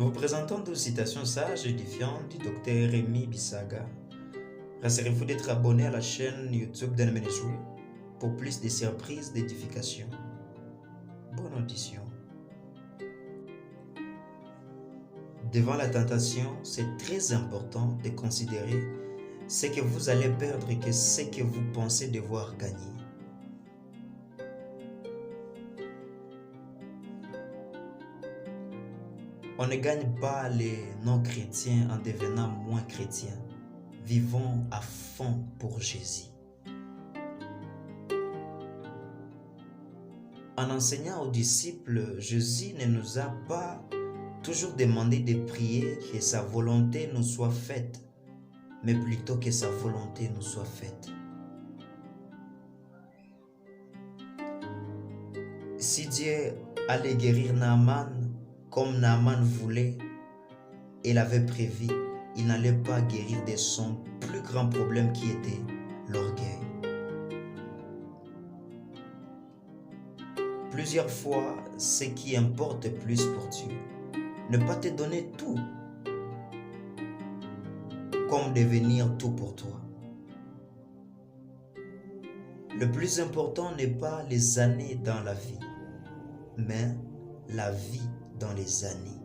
Nous vous présentons 12 citations sages et édifiantes du Dr Rémi Bissaga. Rassurez-vous d'être abonné à la chaîne YouTube d'El Ministry pour plus de surprises d'édification. Bonne audition. Devant la tentation, c'est très important de considérer ce que vous allez perdre et que ce que vous pensez devoir gagner. On ne gagne pas les non-chrétiens en devenant moins chrétiens. Vivons à fond pour Jésus. En enseignant aux disciples, Jésus ne nous a pas toujours demandé de prier que sa volonté nous soit faite, mais plutôt que sa volonté nous soit faite. Si Dieu allait guérir Naaman comme Naaman voulait et l'avait prévu, il n'allait pas guérir de son plus grand problème qui était l'orgueil. Plusieurs fois, ce qui importe plus pour Dieu, ne pas te donner tout, comme devenir tout pour toi. Le plus important n'est pas les années dans la vie, mais la vie dans les années.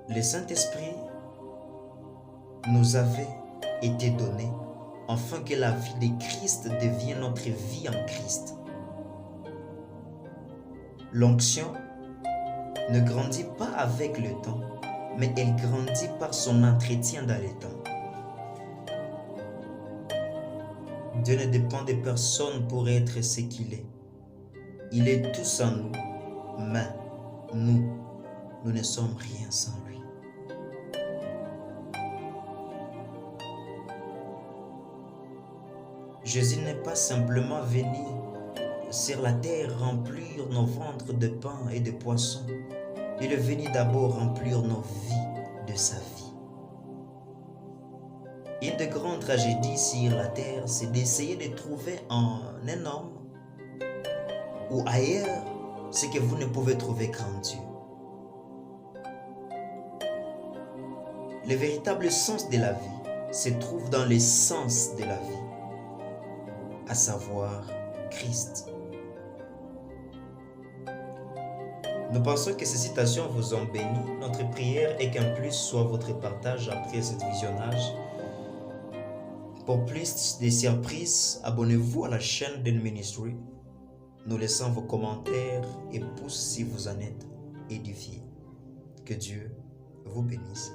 Le Saint-Esprit nous avait été donné afin que la vie de Christ devienne notre vie en Christ. L'onction ne grandit pas avec le temps, mais elle grandit par son entretien dans le temps. Dieu ne dépend de personne pour être ce qu'il est. Il est tous en nous, mais nous ne sommes rien sans lui. Jésus n'est pas simplement venu sur la terre remplir nos ventres de pain et de poissons. Il est venu d'abord remplir nos vies de sa vie. Une des grandes tragédies sur la terre, c'est d'essayer de trouver en un homme ou ailleurs ce que vous ne pouvez trouver qu'en Dieu. Le véritable sens de la vie se trouve dans l'essence de la vie, à savoir Christ. Nous pensons que ces citations vous ont béni. Notre prière est qu'un plus soit votre partage après cet visionnage. Pour plus de surprises, abonnez-vous à la chaîne d'El Ministry. Nous laissons vos commentaires et pouces si vous en êtes édifiés. Que Dieu vous bénisse.